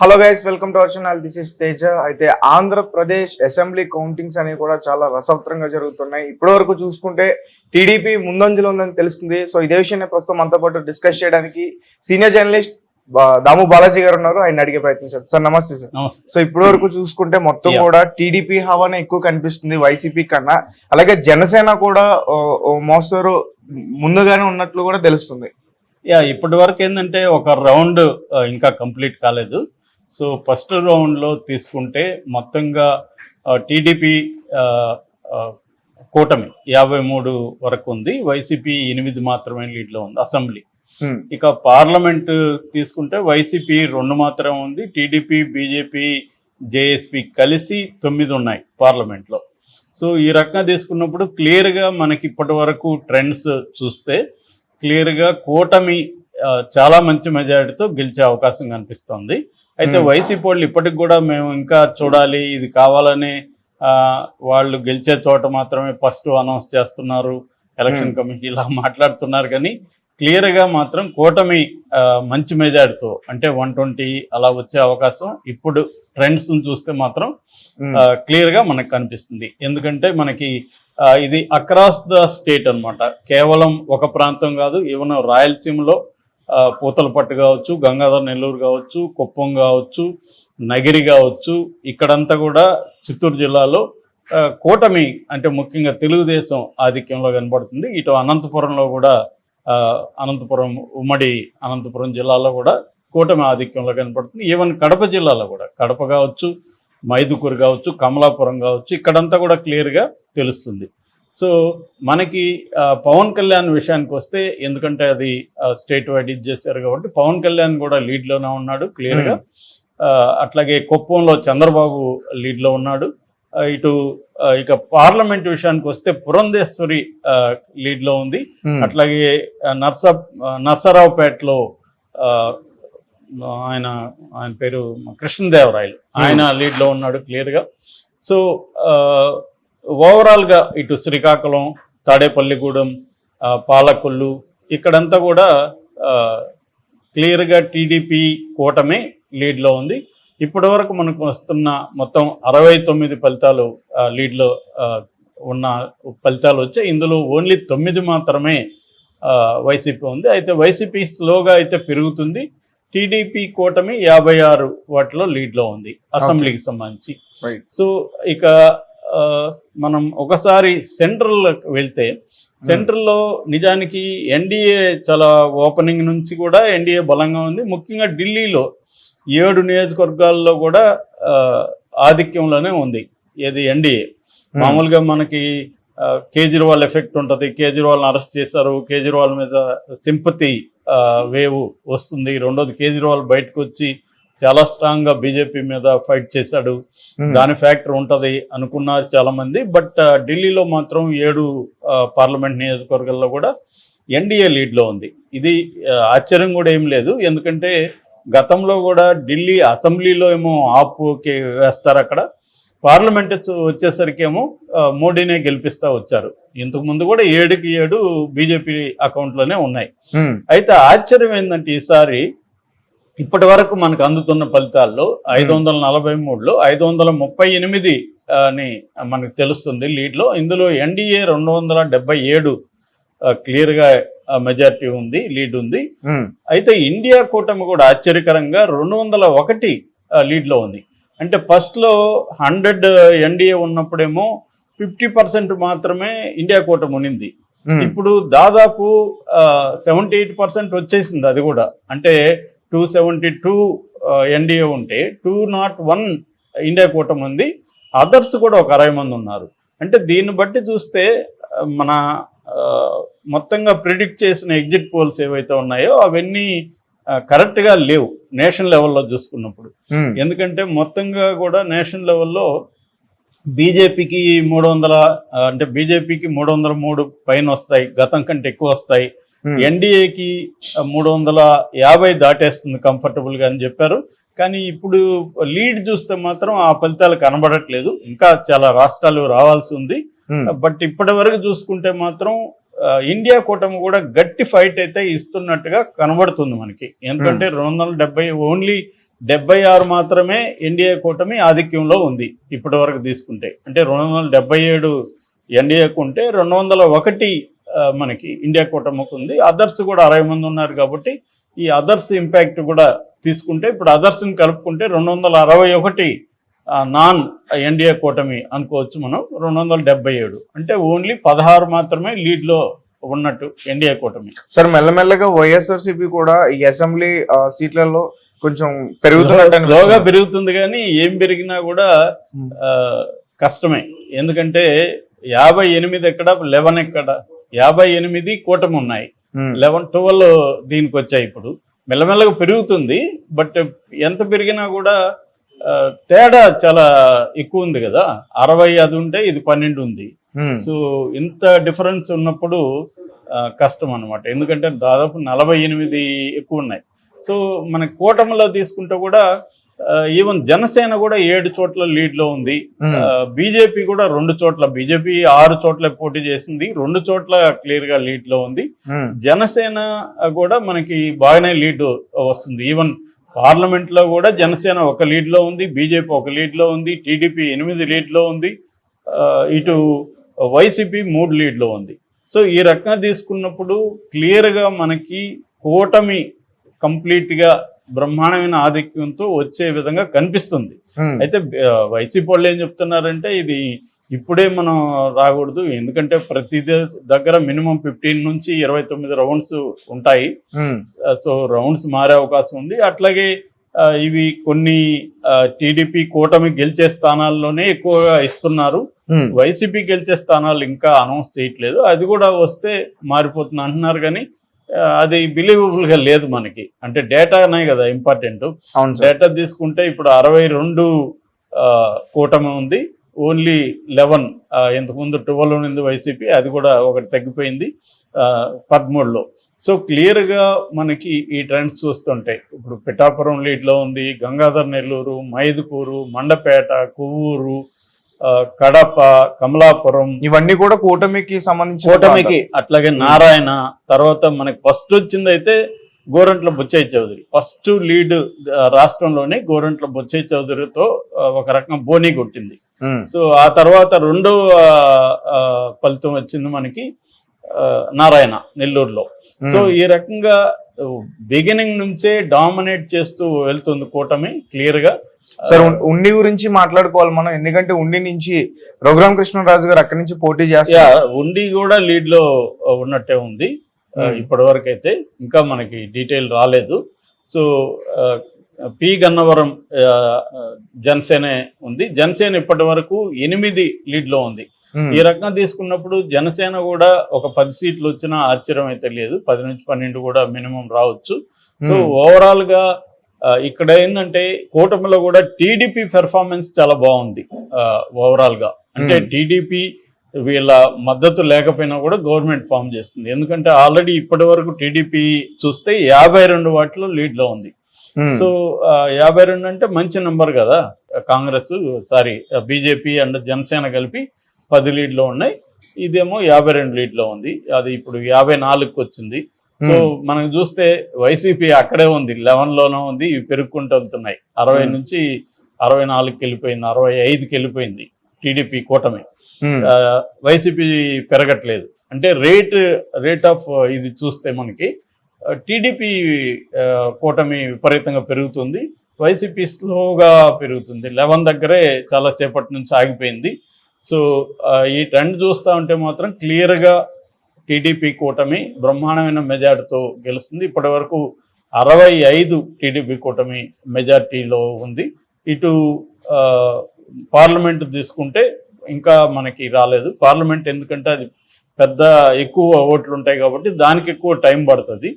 Hello guys, welcome to our channel. This is Teja. అయితే Andhra Pradesh assembly countings అనేవి కూడా చాలా రసవత్రంగా జరుగుతున్నాయి. ఇప్పటి వరకు చూసుకుంటే టీడీపీ ముందంజలో ఉందని తెలుస్తుంది. సో ఇదే విషయాన్ని ప్రస్తుతం మనతో పాటు డిస్కస్ చేయడానికి సీనియర్ జర్నలిస్ట్ దాము బాలాజీ గారు ఉన్నారు. ఆయన అడిగే ప్రయత్నించారు. సార్ నమస్తే సార్. సో ఇప్పటి వరకు చూసుకుంటే మొత్తం కూడా టీడీపీ హవానే ఎక్కువ కనిపిస్తుంది వైసీపీ కన్నా. అలాగే జనసేన కూడా మోస్తారు ముందుగానే ఉన్నట్లు కూడా తెలుస్తుంది. ఇప్పటి వరకు ఏంటంటే ఒక రౌండ్ ఇంకా కంప్లీట్ కాలేదు. సో ఫస్ట్ రౌండ్లో తీసుకుంటే మొత్తంగా టీడీపీ కూటమి 53 వరకు ఉంది, వైసీపీ 8 మాత్రమే లీడ్లో ఉంది అసెంబ్లీ. ఇక పార్లమెంట్ తీసుకుంటే వైసీపీ 2 మాత్రమే ఉంది, టీడీపీ బీజేపీ జేఎస్పీ కలిసి 9 ఉన్నాయి పార్లమెంట్లో. సో ఈ రకంగా తీసుకున్నప్పుడు క్లియర్గా మనకి ఇప్పటి వరకు ట్రెండ్స్ చూస్తే క్లియర్గా కూటమి చాలా మంచి మెజారిటీతో గెలిచే అవకాశం కనిపిస్తుంది. అయితే వైసీపీ వాళ్ళు ఇప్పటికి కూడా మేము ఇంకా చూడాలి, ఇది కావాలని వాళ్ళు గెలిచే చోట మాత్రమే ఫస్ట్ అనౌన్స్ చేస్తున్నారు, ఎలక్షన్ కమిషన్ ఇలా మాట్లాడుతున్నారు. కానీ క్లియర్గా మాత్రం కూటమి మంచి మెజారిటీతో అంటే 120 అలా వచ్చే అవకాశం ఇప్పుడు ట్రెండ్స్ చూస్తే మాత్రం క్లియర్గా మనకు కనిపిస్తుంది. ఎందుకంటే మనకి ఇది అక్రాస్ ద స్టేట్ అనమాట, కేవలం ఒక ప్రాంతం కాదు. ఈవెన్ రాయలసీమలో పూతలపట్టు కావచ్చు, గంగాధర్ నెల్లూరు కావచ్చు, కుప్పం కావచ్చు, నగిరి కావచ్చు, ఇక్కడంతా కూడా చిత్తూరు జిల్లాలో కూటమి అంటే ముఖ్యంగా తెలుగుదేశం ఆధిక్యంలో కనబడుతుంది. ఇటు అనంతపురంలో కూడా అనంతపురం ఉమ్మడి అనంతపురం జిల్లాలో కూడా కూటమి ఆధిక్యంలో కనపడుతుంది. ఈవెన్ కడప జిల్లాలో కూడా కడప కావచ్చు, మైదుకూరు కావచ్చు, కమలాపురం కావచ్చు, ఇక్కడంతా కూడా క్లియర్గా తెలుస్తుంది. సో మనకి పవన్ కళ్యాణ్ విషయానికి వస్తే, ఎందుకంటే అది స్టేట్ వైడ్ ఇది చేశారు కాబట్టి పవన్ కళ్యాణ్ కూడా లీడ్లోనే ఉన్నాడు క్లియర్గా. అట్లాగే కుప్పంలో చంద్రబాబు లీడ్లో ఉన్నాడు. ఇటు ఇక పార్లమెంట్ విషయానికి వస్తే పురంధేశ్వరి లీడ్లో ఉంది. అట్లాగే నర్సరావుపేటలో ఆయన పేరు కృష్ణదేవరాయలు, ఆయన లీడ్లో ఉన్నాడు క్లియర్గా. సో ఓవరాల్గా ఇటు శ్రీకాకుళం, తాడేపల్లిగూడెం, పాలకొల్లు ఇక్కడంతా కూడా క్లియర్గా టీడీపీ కూటమి లీడ్లో ఉంది. ఇప్పటి వరకు మనకు వస్తున్న మొత్తం 69 ఫలితాలు లీడ్లో ఉన్న ఫలితాలు వచ్చాయి. ఇందులో ఓన్లీ 9 మాత్రమే వైసీపీ ఉంది. అయితే వైసీపీ స్లోగా అయితే పెరుగుతుంది. టీడీపీ కూటమి 56 వాటిలో లీడ్లో ఉంది అసెంబ్లీకి సంబంధించి. సో ఇక మనం ఒకసారి సెంట్రల్కి వెళ్తే, సెంట్రల్లో నిజానికి ఎన్డీఏ చాలా ఓపెనింగ్ నుంచి కూడా ఎన్డీఏ బలంగా ఉంది. ముఖ్యంగా ఢిల్లీలో 7 నియోజకవర్గాల్లో కూడా ఆధిక్యంలోనే ఉంది ఏది ఎన్డీఏ. మామూలుగా మనకి కేజ్రీవాల్ ఎఫెక్ట్ ఉంటుంది, కేజ్రీవాల్ని అరెస్ట్ చేశారు, కేజ్రీవాల్ మీద సింపతి వేవ్ వస్తుంది. రెండోది కేజ్రీవాల్ బయటకు వచ్చి చాలా స్ట్రాంగ్గా బీజేపీ మీద ఫైట్ చేశాడు, దాని ఫ్యాక్టర్ ఉంటుంది అనుకున్నారు చాలామంది. బట్ ఢిల్లీలో మాత్రం 7 పార్లమెంట్ నియోజకవర్గాల్లో కూడా ఎన్డీఏ లీడ్లో ఉంది. ఇది ఆశ్చర్యం కూడా ఏం లేదు, ఎందుకంటే గతంలో కూడా ఢిల్లీ అసెంబ్లీలో ఏమో ఆప్కి వేస్తారు, అక్కడ పార్లమెంట్ వచ్చేసరికి ఏమో మోడీనే గెలిపిస్తూ వచ్చారు. ఇంతకుముందు కూడా 7కి 7 బీజేపీ అకౌంట్లోనే ఉన్నాయి. అయితే ఆశ్చర్యం ఏంటంటే ఈసారి ఇప్పటి వరకు మనకు అందుతున్న ఫలితాల్లో 543లో 538 అని మనకు తెలుస్తుంది లీడ్లో. ఇందులో ఎన్డీఏ 277 క్లియర్గా మెజారిటీ ఉంది, లీడ్ ఉంది. అయితే ఇండియా కూటమి కూడా ఆశ్చర్యకరంగా 201 లీడ్లో ఉంది. అంటే ఫస్ట్లో 100 ఎన్డీఏ ఉన్నప్పుడేమో 50% మాత్రమే ఇండియా కూటమి ఉన్నింది. ఇప్పుడు దాదాపు 78% వచ్చేసింది. అది కూడా అంటే 272 ఎన్డీఏ ఉంటే 201 ఇండియా కూటమి ఉంది. అదర్స్ కూడా ఒక 60 మంది ఉన్నారు. అంటే దీన్ని బట్టి చూస్తే మన మొత్తంగా ప్రిడిక్ట్ చేసిన ఎగ్జిట్ పోల్స్ ఏవైతే ఉన్నాయో అవన్నీ కరెక్ట్గా లేవు నేషనల్ లెవెల్లో చూసుకున్నప్పుడు. ఎందుకంటే మొత్తంగా కూడా నేషనల్ లెవెల్లో బీజేపీకి 300 అంటే బీజేపీకి 303 పైన వస్తాయి, గతం కంటే ఎక్కువ వస్తాయి. ఎన్డీఏకి 350 దాటేస్తుంది కంఫర్టబుల్గా అని చెప్పారు. కానీ ఇప్పుడు లీడ్ చూస్తే మాత్రం ఆ ఫలితాలు కనబడట్లేదు, ఇంకా చాలా రాష్ట్రాలు రావాల్సి ఉంది. బట్ ఇప్పటి వరకు చూసుకుంటే మాత్రం ఇండియా కూటమి కూడా గట్టి ఫైట్ అయితే ఇస్తున్నట్టుగా కనబడుతుంది మనకి. ఎందుకంటే 270 ఓన్లీ 76 మాత్రమే ఎన్డీఏ కూటమి ఆధిక్యంలో ఉంది ఇప్పటి వరకు తీసుకుంటే. అంటే 277 ఎన్డీఏకు ఉంటే 201 మనకి ఇండియా కూటమికి ఉంది. అదర్స్ కూడా 60 మంది ఉన్నారు కాబట్టి ఈ అదర్స్ ఇంపాక్ట్ కూడా తీసుకుంటే ఇప్పుడు అదర్స్ని కలుపుకుంటే 261 నాన్ ఎన్డీఏ కూటమి అనుకోవచ్చు మనం. 277 అంటే ఓన్లీ 16 మాత్రమే లీడ్లో ఉన్నట్టు ఎన్డీఏ కూటమి. సార్ మెల్లమెల్లగా వైఎస్ఆర్సీపీ కూడా ఈ అసెంబ్లీ సీట్లలో కొంచెం పెరుగుతున్నట్టు స్లోగా పెరుగుతుంది, కానీ ఏం పెరిగినా కూడా కష్టమే. ఎందుకంటే 58 ఎక్కడ, 11 ఎక్కడ, 58 కూటమి ఉన్నాయి, 12 దీనికి వచ్చాయి. ఇప్పుడు మెల్లమెల్లగా పెరుగుతుంది, బట్ ఎంత పెరిగినా కూడా తేడా చాలా ఎక్కువ ఉంది కదా. 60 అది ఉంటే ఇది 12 ఉంది. సో ఇంత డిఫరెన్స్ ఉన్నప్పుడు కష్టం అన్నమాట. ఎందుకంటే దాదాపు 48 ఎక్కువ ఉన్నాయి. సో మన కూటమిలో తీసుకుంటే కూడా ఈవెన్ జనసేన కూడా 7 చోట్ల లీడ్లో ఉంది. బీజేపీ కూడా 2 చోట్ల, బీజేపీ 6 చోట్ల పోటీ చేసింది, 2 చోట్ల క్లియర్గా లీడ్లో ఉంది. జనసేన కూడా మనకి బాగానే లీడ్ వస్తుంది. ఈవెన్ పార్లమెంట్లో కూడా జనసేన 1 లీడ్లో ఉంది, బీజేపీ 1 లీడ్లో ఉంది, టీడీపీ 8 లీడ్లో ఉంది, ఇటు వైసీపీ 3 లీడ్లో ఉంది. సో ఈ రకంగా తీసుకున్నప్పుడు క్లియర్గా మనకి కూటమి కంప్లీట్గా బ్రహ్మాండమైన ఆధిక్యంతో వచ్చే విధంగా కనిపిస్తుంది. అయితే వైసీపీ వాళ్ళు ఏం చెప్తున్నారంటే ఇది ఇప్పుడే మనం రాకూడదు, ఎందుకంటే ప్రతి దగ్గర మినిమం 15 నుంచి 29 రౌండ్స్ ఉంటాయి. సో రౌండ్స్ మారే అవకాశం ఉంది. అట్లాగే ఇవి కొన్ని టీడీపీ కూటమి గెలిచే స్థానాల్లోనే ఎక్కువగా ఇస్తున్నారు. వైసీపీ గెలిచే స్థానాలు ఇంకా అనౌన్స్ చేయట్లేదు. అది కూడా వస్తే మారిపోతుంది అంటున్నారు, కానీ అది బిలీవబుల్గా లేదు మనకి. అంటే డేటానే కదా ఇంపార్టెంట్. డేటా తీసుకుంటే ఇప్పుడు 62 కూటమి ఉంది, ఓన్లీ 11 ఇంతకుముందు 12 ఉంది వైసీపీ, అది కూడా ఒకటి తగ్గిపోయింది 13లో. సో క్లియర్గా మనకి ఈ ట్రెండ్స్ చూస్తుంటాయి. ఇప్పుడు పిఠాపురం లీడ్లో ఉంది, గంగాధర్ నెల్లూరు, మైదుకూరు, మండపేట, కొవ్వూరు, కడప, కమలాపురం, ఇవన్నీ కూడా కూటమికి సంబంధించి కూటమికి. అట్లాగే నారాయణ, తర్వాత మనకి ఫస్ట్ వచ్చింది అయితే గోరంట్ల బుచ్చయ్య చౌదరి. ఫస్ట్ లీడ్ రాష్ట్రంలోనే గోరంట్ల బుచ్చయ్య చౌదరితో ఒక రకం బోనీ కొట్టింది. సో ఆ తర్వాత 2వ ఫలితం వచ్చింది మనకి నారాయణ నెల్లూరులో. సో ఈ రకంగా బిగినింగ్ నుంచే డామినేట్ చేస్తూ వెళ్తుంది కూటమి క్లియర్గా. సార్ ఉండి గురించి మాట్లాడుకోవాలి మనం, ఎందుకంటే ఉండి నుంచి రఘురామ కృష్ణరాజు గారు అక్కడి నుంచి పోటీ చేస్తారు. ఉండి కూడా లీడ్ లో ఉన్నట్టే ఉంది ఇప్పటి వరకు అయితే, ఇంకా మనకి డీటెయిల్ రాలేదు. సో పి గన్నవరం జనసేన ఉంది. జనసేన ఇప్పటి వరకు 8 లీడ్లో ఉంది. ఈ రకంగా తీసుకున్నప్పుడు జనసేన కూడా ఒక 10 సీట్లు వచ్చినా ఆశ్చర్యం అయితే లేదు. 10 నుంచి 12 కూడా మినిమం రావచ్చు. సో ఓవరాల్ గా ఇక్కడ ఏంటంటే కూటమిలో కూడా టీడీపీ పెర్ఫార్మెన్స్ చాలా బాగుంది ఓవరాల్ గా. అంటే టీడీపీ వీళ్ళ మద్దతు లేకపోయినా కూడా గవర్నమెంట్ ఫామ్ చేస్తుంది. ఎందుకంటే ఆల్రెడీ ఇప్పటి వరకు టీడీపీ చూస్తే 52 వాటిలో లీడ్లో ఉంది. సో 52 అంటే మంచి నెంబర్ కదా. కాంగ్రెస్ బీజేపీ అండ్ జనసేన కలిపి 10 లీడ్లో ఉన్నాయి, ఇదేమో 52 లీడ్లో ఉంది. అది ఇప్పుడు 54కి వచ్చింది. సో మనం చూస్తే వైసీపీ అక్కడే ఉంది, 11లోనే ఉంది. ఇవి పెరుగుకుంటూ వెళ్తున్నాయి. 60 నుంచి 64కి వెళ్ళిపోయింది, 65కి వెళ్ళిపోయింది టీడీపీ కూటమి. వైసీపీ పెరగట్లేదు. అంటే రేట్ ఆఫ్ ఇది చూస్తే మనకి టీడీపీ కూటమి విపరీతంగా పెరుగుతుంది, వైసీపీ స్లోగా పెరుగుతుంది. 11 దగ్గరే చాలా సేపటి నుంచి ఆగిపోయింది. సో ఈ ట్రెండ్ చూస్తూ ఉంటే మాత్రం క్లియర్గా టీడీపీ కూటమి బ్రహ్మాండమైన మెజార్టీతో గెలుస్తుంది. ఇప్పటి వరకు 65 టీడీపీ కూటమి మెజార్టీలో ఉంది. ఇటు పార్లమెంట్ తీసుకుంటే ఇంకా మనకి రాలేదు పార్లమెంట్, ఎందుకంటే అది ఎక్కువ ఓట్లు ఉంటాయి కాబట్టి దానికి ఎక్కువ టైం పడుతుంది.